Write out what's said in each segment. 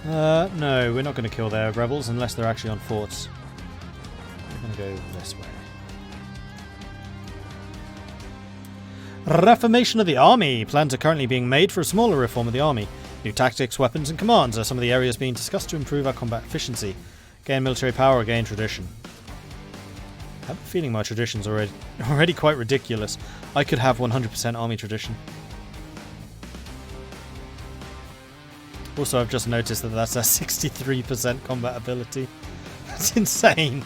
No, we're not going to kill their rebels unless they're actually on forts. We're going to go this way. Reformation of the army. Plans are currently being made for a smaller reform of the army. New tactics, weapons and commands are some of the areas being discussed to improve our combat efficiency. Gain military power, gain tradition. I have a feeling my tradition's already quite ridiculous. I could have 100% army tradition. Also, I've just noticed that that's a 63% combat ability. That's insane.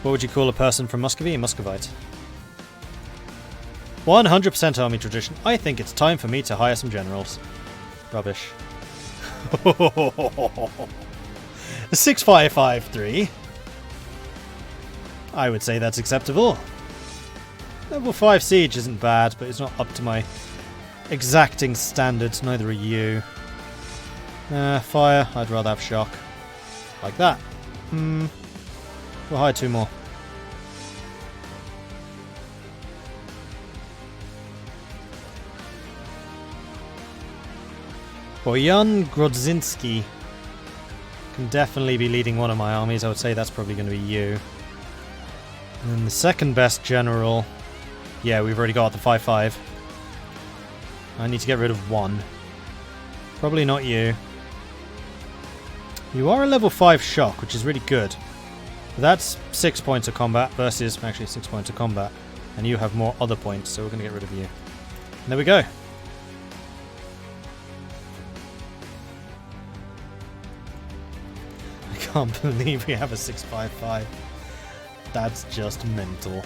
What would you call a person from Muscovy? A Muscovite. 100% army tradition. I think it's time for me to hire some generals. Rubbish. 6553. I would say that's acceptable. Level 5 siege isn't bad, but it's not up to my exacting standards. Neither are you. Fire. I'd rather have shock. Like that. We'll hire 2 more. Boyan Grodzinski can definitely be leading one of my armies. I would say that's probably going to be you. And then the second best general... Yeah, we've already got the 5-5. I need to get rid of 1. Probably not you. You are a level 5 shock, which is really good. But that's 6 points of combat versus... Actually, 6 points of combat. And you have more other points, so we're going to get rid of you. And there we go. I can't believe we have a 655. That's just mental.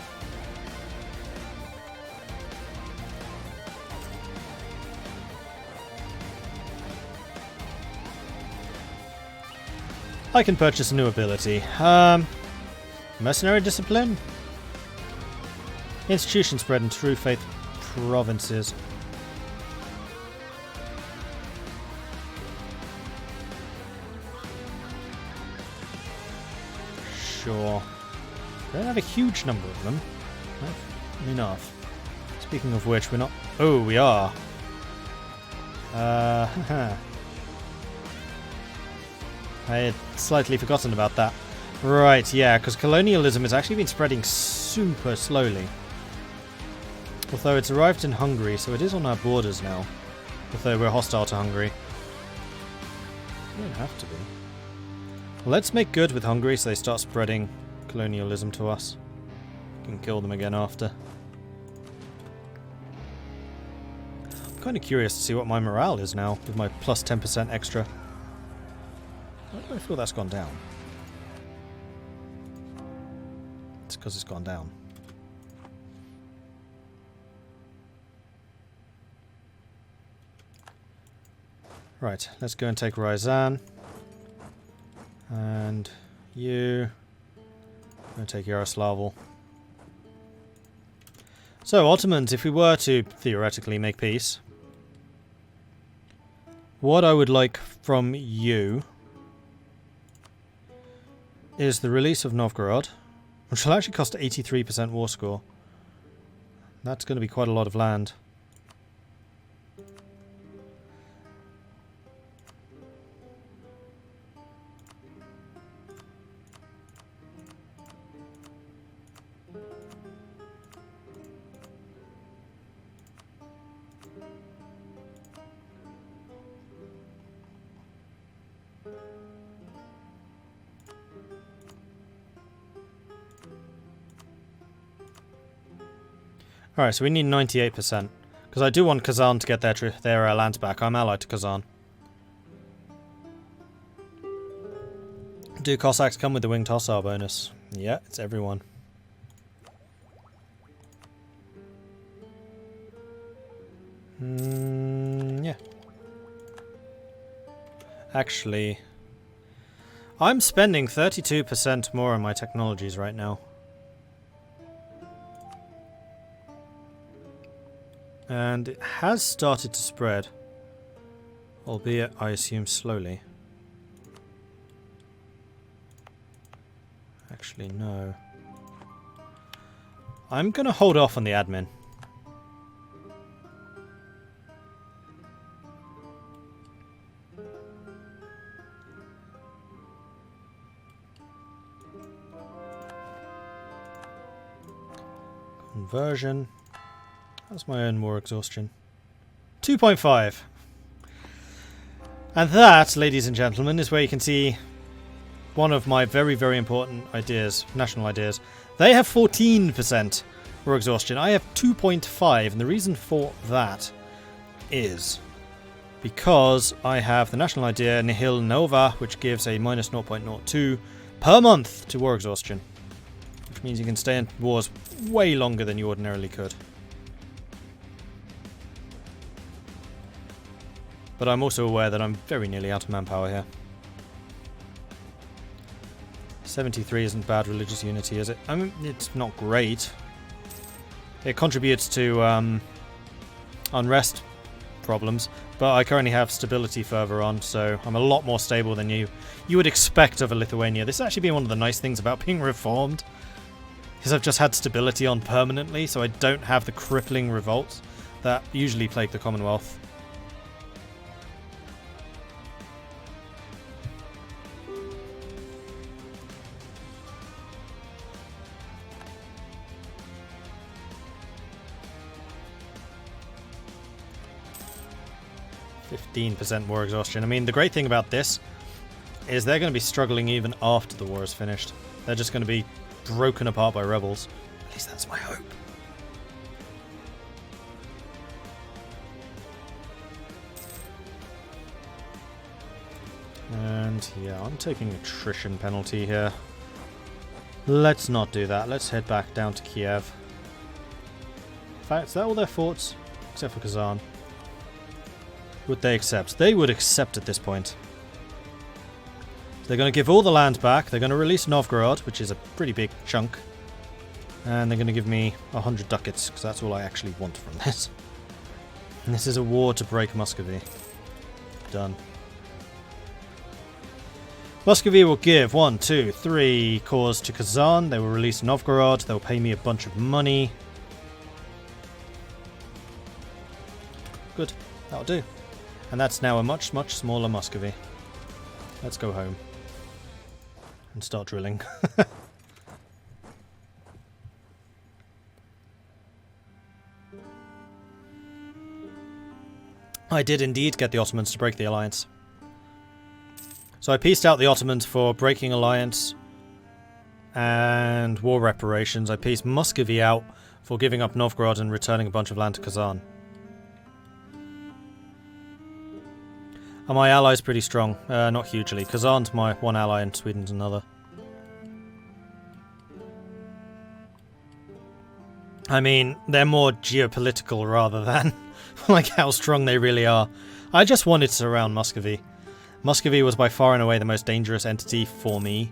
I can purchase a new ability. Mercenary discipline? Institution spread in true faith provinces. Sure. I don't have a huge number of them. Not enough. Speaking of which, we're not... Oh, we are. I had slightly forgotten about that. Right, yeah, because colonialism has actually been spreading super slowly. Although it's arrived in Hungary, so it is on our borders now. Although we're hostile to Hungary. We don't have to be. Well, let's make good with Hungary so they start spreading colonialism to us. We can kill them again after. I'm kind of curious to see what my morale is now with my plus 10% extra. Why do I feel that's gone down? It's because it's gone down. Right, let's go and take Ryazan. And you... I'm going to take Yaroslavl. So, Ottomans, if we were to theoretically make peace, what I would like from you is the release of Novgorod, which will actually cost 83% war score. That's going to be quite a lot of land. Alright, so we need 98%. Because I do want Kazan to get their lands back. I'm allied to Kazan. Do Cossacks come with the Winged Hussar bonus? Yeah, it's everyone. Yeah. Actually, I'm spending 32% more on my technologies right now. And it has started to spread. Albeit, I assume, slowly. Actually, no. I'm going to hold off on the admin. Conversion. That's my own war exhaustion. 2.5. And that, ladies and gentlemen, is where you can see one of my very, very important ideas, national ideas. They have 14% war exhaustion. I have 2.5, and the reason for that is because I have the national idea Nihil Nova, which gives a minus 0.02 per month to war exhaustion, which means you can stay in wars way longer than you ordinarily could. But I'm also aware that I'm very nearly out of manpower here. 73 isn't bad religious unity, is it? I mean, it's not great. It contributes to unrest problems, but I currently have stability further on, so I'm a lot more stable than you would expect of a Lithuania. This has actually been one of the nice things about being reformed, because I've just had stability on permanently, so I don't have the crippling revolts that usually plague the Commonwealth. %, war exhaustion. I mean, the great thing about this is they're going to be struggling even after the war is finished. They're just going to be broken apart by rebels. At least that's my hope. And yeah, I'm taking attrition penalty here. Let's not do that. Let's head back down to Kiev. In fact, is that all their forts? Except for Kazan. Would they accept? They would accept at this point. So they're going to give all the land back. They're going to release Novgorod, which is a pretty big chunk. And they're going to give me 100 ducats, because that's all I actually want from this. And this is a war to break Muscovy. Done. Muscovy will give 1, 2, 3 cores to Kazan. They will release Novgorod. They'll pay me a bunch of money. Good. That'll do. And that's now a much, much smaller Muscovy. Let's go home. And start drilling. I did indeed get the Ottomans to break the alliance. So I pieced out the Ottomans for breaking alliance and war reparations. I pieced Muscovy out for giving up Novgorod and returning a bunch of land to Kazan. Are my allies pretty strong? Not hugely. Kazan's my one ally and Sweden's another. I mean, they're more geopolitical rather than like how strong they really are. I just wanted to surround Muscovy. Muscovy was by far and away the most dangerous entity for me.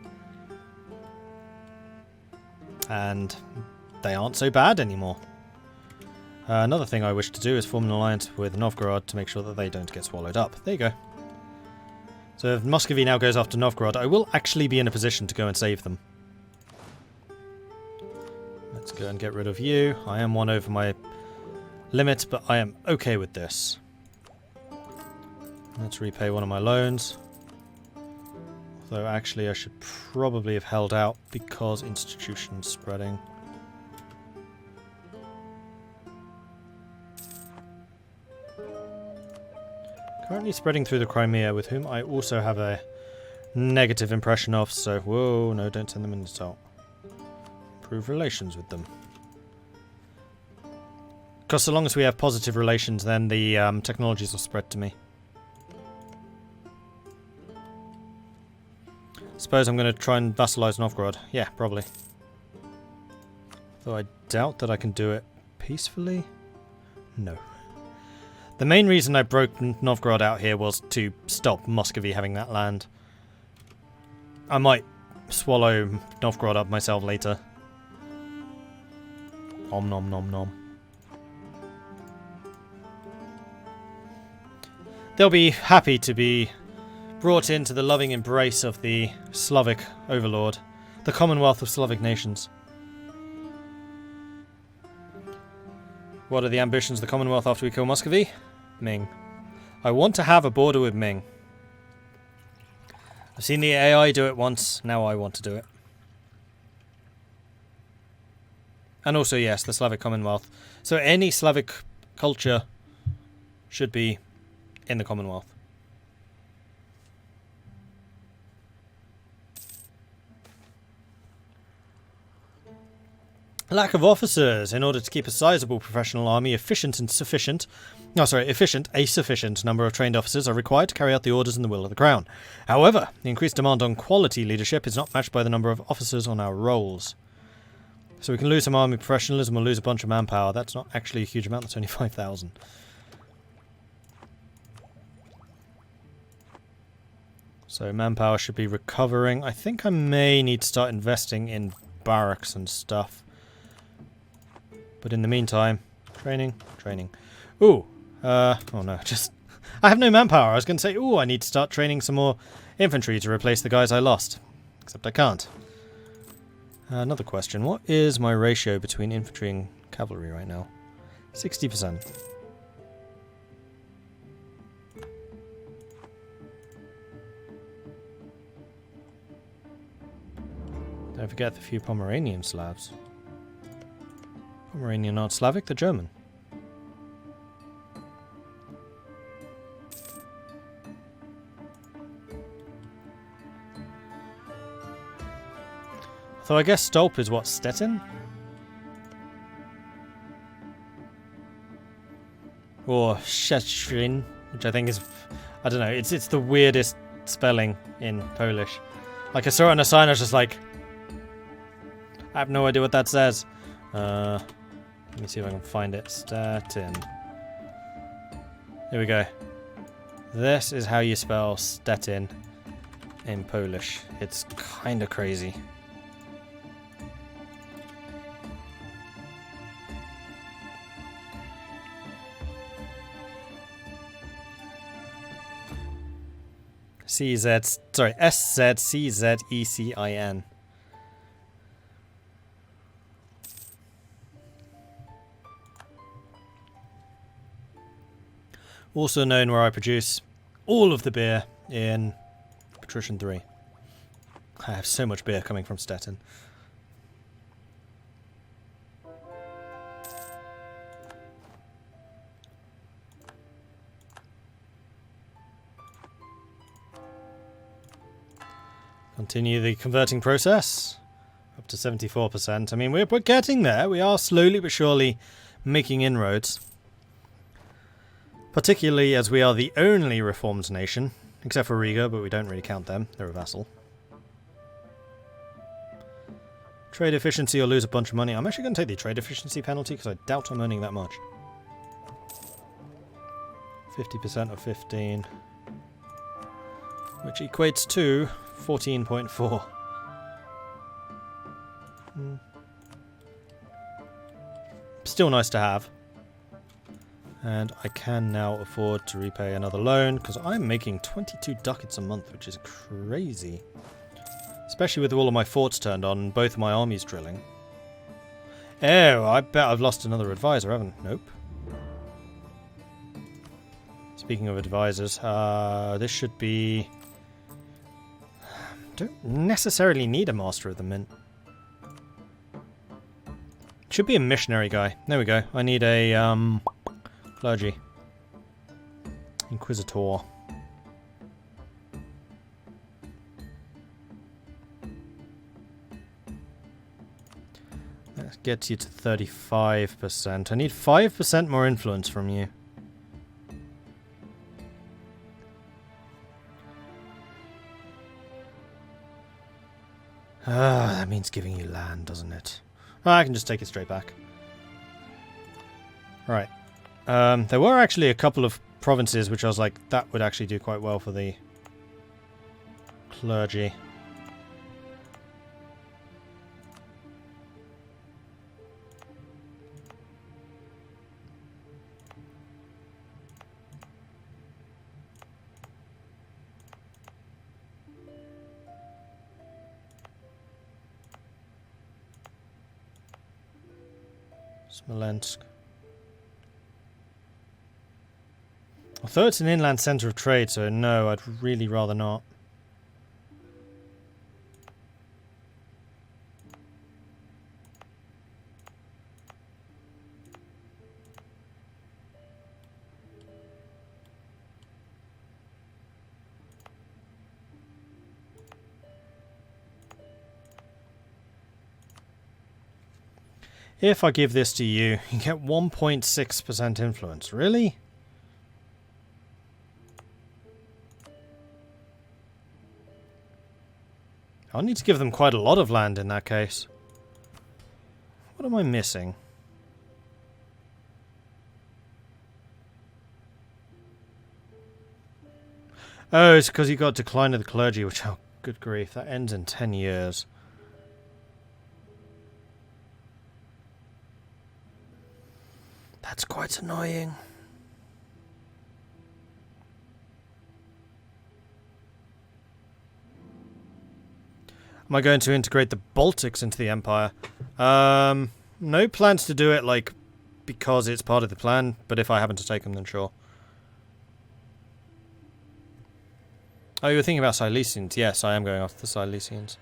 And they aren't so bad anymore. Another thing I wish to do is form an alliance with Novgorod to make sure that they don't get swallowed up. There you go. So if Muscovy now goes after Novgorod, I will actually be in a position to go and save them. Let's go and get rid of you. I am one over my limit, but I am okay with this. Let's repay one of my loans. Although actually I should probably have held out because institutions spreading. Currently spreading through the Crimea, with whom I also have a negative impression of, so whoa, no, don't send them an insult. Improve relations with them. Because so long as we have positive relations, then the technologies will spread to me. Suppose I'm going to try and vassalize Novgorod. Yeah, probably. Though I doubt that I can do it peacefully. No. The main reason I broke Novgorod out here was to stop Muscovy having that land. I might swallow Novgorod up myself later. Om nom nom nom. They'll be happy to be brought into the loving embrace of the Slavic overlord, the Commonwealth of Slavic nations. What are the ambitions of the Commonwealth after we kill Muscovy? Ming. I want to have a border with Ming. I've seen the AI do it once, now I want to do it. And also, yes, the Slavic Commonwealth. So any Slavic culture should be in the Commonwealth. Lack of officers. In order to keep a sizable professional army efficient, a sufficient number of trained officers are required to carry out the orders and the will of the Crown. However, the increased demand on quality leadership is not matched by the number of officers on our rolls. So we can lose some army professionalism or lose a bunch of manpower. That's not actually a huge amount, that's only 5,000. So manpower should be recovering. I think I may need to start investing in barracks and stuff. But in the meantime, training. Ooh, oh no, I have no manpower. I was going to say, ooh, I need to start training some more infantry to replace the guys I lost. Except I can't. Another question, what is my ratio between infantry and cavalry right now? 60%. Don't forget the few Pomeranian Slavs. Pomeranian aren't Slavic, they're German. So I guess Stolp is what, Stettin? Or Szczecin, which I think is, I don't know, it's the weirdest spelling in Polish. Like I saw it on a sign, I was just like, I have no idea what that says. Let me see if I can find it. Stettin. Here we go. This is how you spell Stettin in Polish. It's kind of crazy. S-Z-C-Z-E-C-I-N. Also known where I produce all of the beer in Patrician 3. I have so much beer coming from Stettin. Continue the converting process. Up to 74%. I mean, we're getting there. We are slowly but surely making inroads. Particularly as we are the only reformed nation, except for Riga, but we don't really count them. They're a vassal. Trade efficiency or lose a bunch of money. I'm actually going to take the trade efficiency penalty because I doubt I'm earning that much. 50% of 15. Which equates to 14.4. Still nice to have. And I can now afford to repay another loan because I'm making 22 ducats a month, which is crazy. Especially with all of my forts turned on and both of my armies drilling. Oh, I bet I've lost another advisor, haven't I? Nope. Speaking of advisors, this should be... Don't necessarily need a master of the mint. Should be a missionary guy. There we go. I need a clergy. Inquisitor. That gets you to 35%. I need 5% more influence from you. That means giving you land, doesn't it? I can just take it straight back. Right. There were actually a couple of provinces which I was like, that would actually do quite well for the clergy. Smolensk. Although it's an inland centre of trade, so no, I'd really rather not. If I give this to you, you get 1.6% influence. Really? I'll need to give them quite a lot of land in that case. What am I missing? Oh, it's because you got decline of the clergy, which, oh, good grief, that ends in 10 years. That's quite annoying. Am I going to integrate the Baltics into the Empire? No plans to do it, like, because it's part of the plan, but if I happen to take them, then sure. Oh, you were thinking about Silesians. Yes, I am going after the Silesians.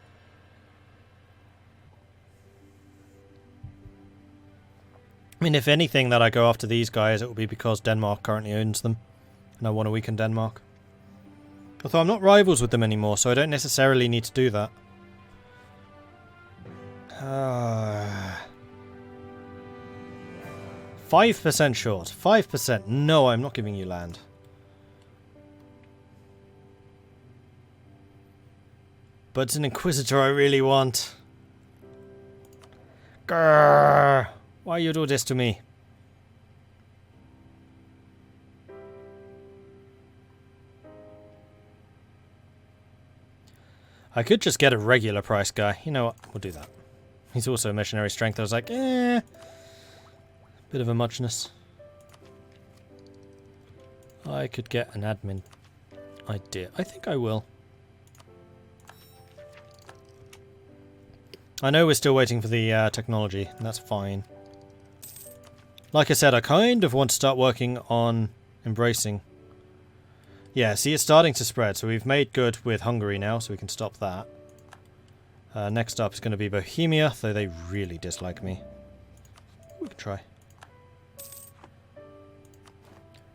I mean, if anything that I go after these guys, it will be because Denmark currently owns them, and I want to weaken Denmark. Although I'm not rivals with them anymore, so I don't necessarily need to do that. 5% short. 5%. No, I'm not giving you land. But it's an Inquisitor I really want. Grrr. Why you do this to me? I could just get a regular price guy. You know what? We'll do that. He's also a missionary strength. I was like, bit of a muchness. I could get an admin idea. I think I will. I know we're still waiting for the technology, and that's fine. Like I said, I kind of want to start working on embracing. Yeah, see, it's starting to spread, so we've made good with Hungary now, so we can stop that. Next up is going to be Bohemia, though they really dislike me. We can try.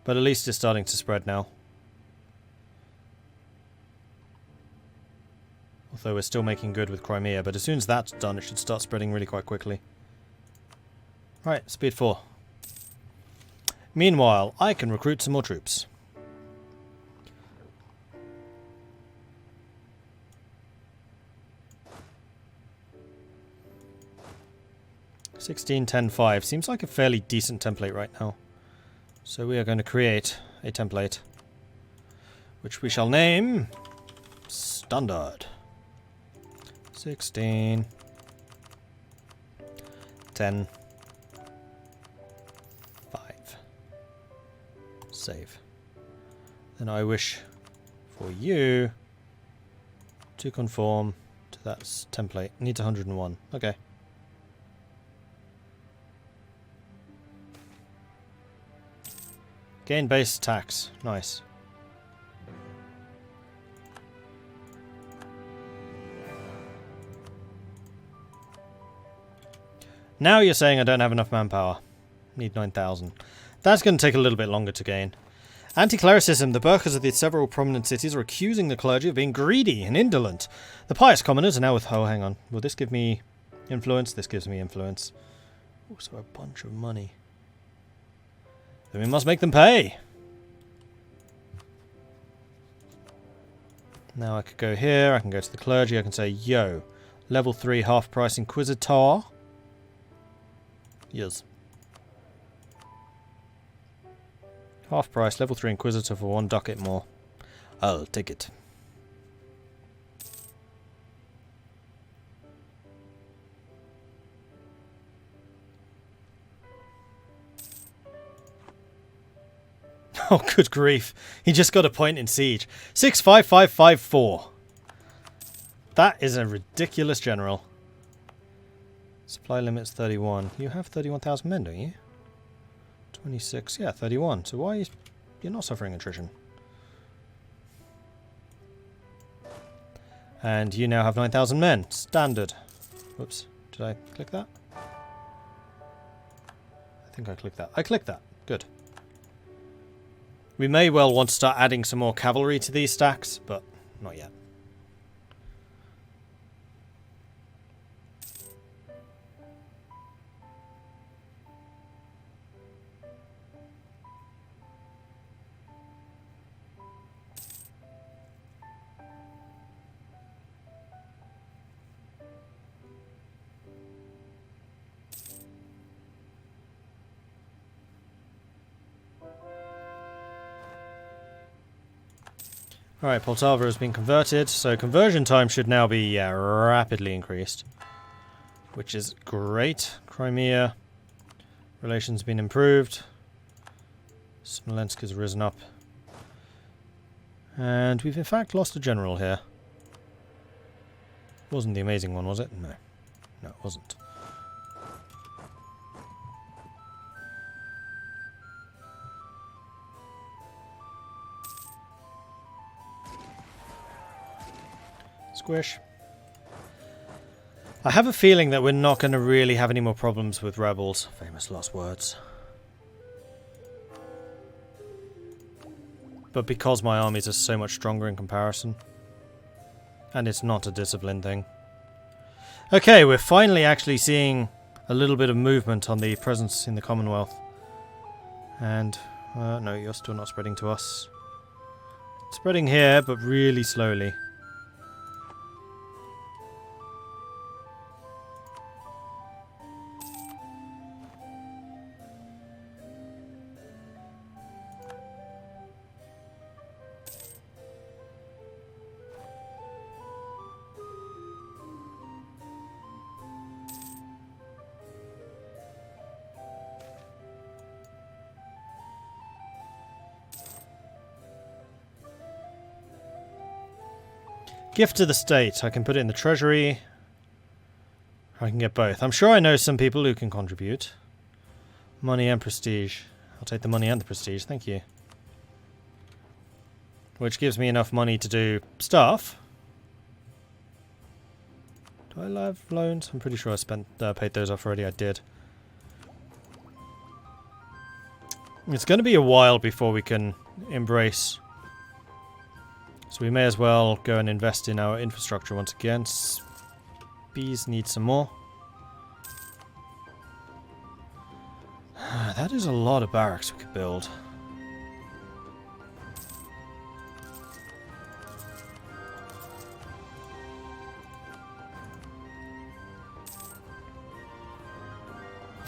But at least it's starting to spread now. Although we're still making good with Crimea, but as soon as that's done, it should start spreading really quite quickly. Right, speed 4. Meanwhile, I can recruit some more troops. (16.10.5) seems like a fairly decent template right now. So we are going to create a template, which we shall name Standard. 16 10 5. Save. Then I wish for you to conform to that template. Needs 101. Okay. Gain base tax. Nice. Now you're saying I don't have enough manpower. Need 9,000. That's going to take a little bit longer to gain. Anti-clericism. The burghers of the several prominent cities are accusing the clergy of being greedy and indolent. The pious commoners are now with... Oh, hang on. Will this give me influence? This gives me influence. Also a bunch of money. Then we must make them pay. Now I could go here. I can go to the clergy. I can say, yo, level 3 half price Inquisitor. Yes. Half price, level 3 Inquisitor for 1 ducat more. I'll take it. Oh, good grief. He just got a point in siege. 65554. That is a ridiculous general. Supply limit's 31. You have 31,000 men, don't you? 26. Yeah, 31. So why is... You're not suffering attrition. And you now have 9,000 men. Standard. Whoops. Did I click that? I think I clicked that. I clicked that. Good. We may well want to start adding some more cavalry to these stacks, but not yet. Alright, Poltava has been converted, so conversion time should now be rapidly increased. Which is great. Crimea. Relations been improved. Smolensk has risen up. And we've in fact lost a general here. Wasn't the amazing one, was it? No. No, it wasn't. Squish. I have a feeling that we're not going to really have any more problems with rebels. Famous last words. But because my armies are so much stronger in comparison. And it's not a discipline thing. Okay, we're finally actually seeing a little bit of movement on the presence in the Commonwealth. And, no, you're still not spreading to us. It's spreading here, but really slowly. Gift to the state. I can put it in the treasury. I can get both. I'm sure I know some people who can contribute. Money and prestige. I'll take the money and the prestige, thank you. Which gives me enough money to do stuff. Do I have loans? I'm pretty sure I paid those off already. I did. It's going to be a while before we can embrace. So we may as well go and invest in our infrastructure once again. Bees need some more. That is a lot of barracks we could build.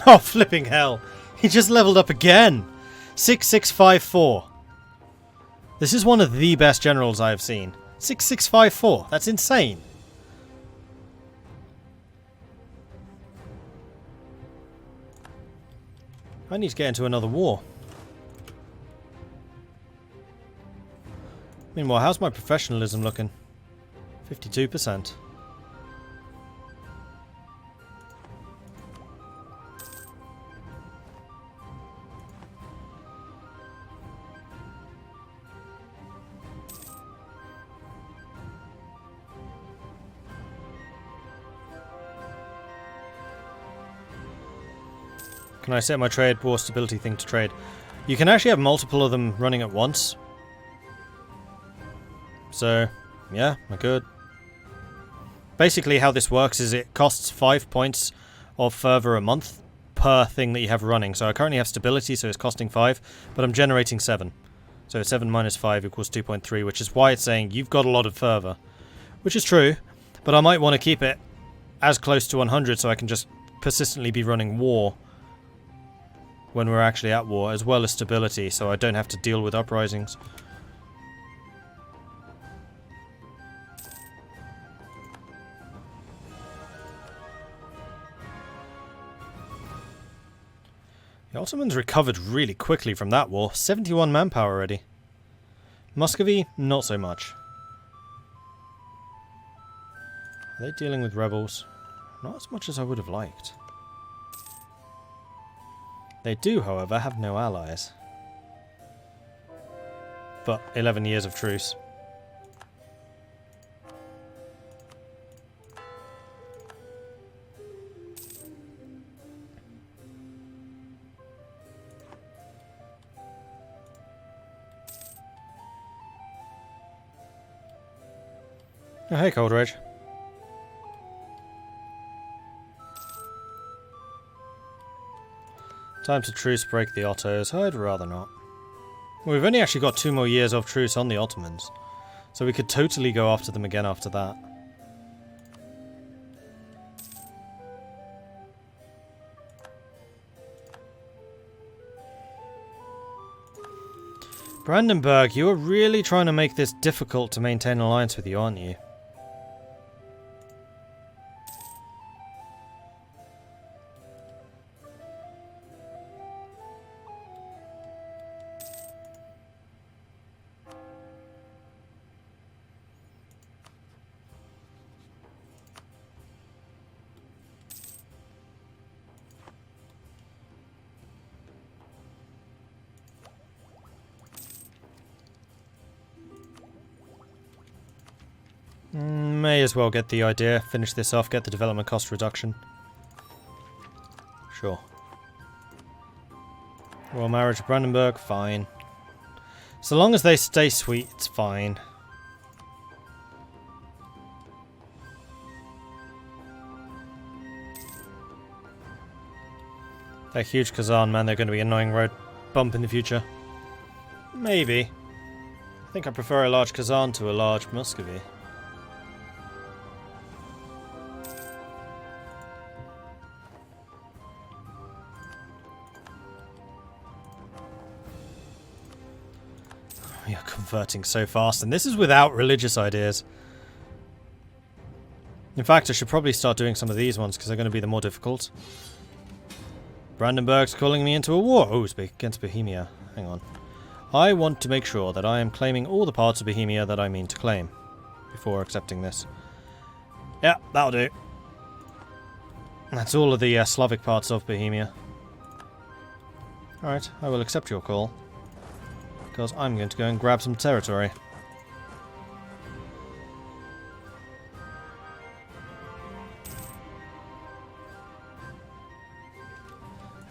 Oh, flipping hell. He just leveled up again. 6654. This is one of the best generals I have seen. 6654. That's insane. I need to get into another war. Meanwhile, how's my professionalism looking? 52%. Can I set my trade war stability thing to trade? You can actually have multiple of them running at once. So, yeah, I could. Basically how this works is it costs 5 points of fervor a month per thing that you have running. So I currently have stability, so it's costing 5, but I'm generating 7. So 7 minus 5 equals 2.3, which is why it's saying you've got a lot of fervor. Which is true, but I might want to keep it as close to 100 so I can just persistently be running war when we're actually at war, as well as stability, so I don't have to deal with uprisings. The Ottomans recovered really quickly from that war. 71 manpower already. Muscovy, not so much. Are they dealing with rebels? Not as much as I would have liked. They do, however, have no allies. but 11 years of truce. Oh, hey, Coldridge. Time to truce break the Ottos. I'd rather not. Well, we've only actually got 2 more years of truce on the Ottomans, so we could totally go after them again after that. Brandenburg, you are really trying to make this difficult to maintain an alliance with you, aren't you? May as well get the idea, finish this off, get the development cost reduction. Sure. Royal marriage of Brandenburg, fine. So long as they stay sweet, it's fine. That huge Kazan, man, they're going to be an annoying road bump in the future. Maybe. I think I prefer a large Kazan to a large Muscovy. You're converting so fast, and this is without religious ideas. In fact, I should probably start doing some of these ones, because they're going to be the more difficult. Brandenburg's calling me into a war. Oh, it's against Bohemia. Hang on. I want to make sure that I am claiming all the parts of Bohemia that I mean to claim, before accepting this. Yeah, that'll do. That's all of the Slavic parts of Bohemia. Alright, I will accept your call. Because I'm going to go and grab some territory.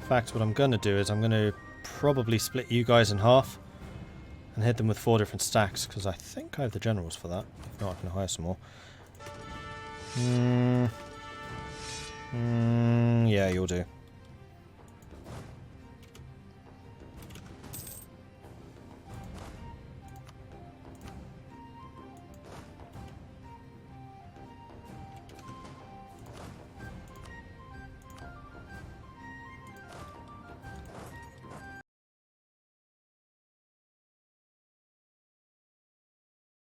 In fact, what I'm going to do is I'm going to probably split you guys in half and hit them with 4 different stacks, because I think I have the generals for that. If not, I can hire some more. Yeah, you'll do.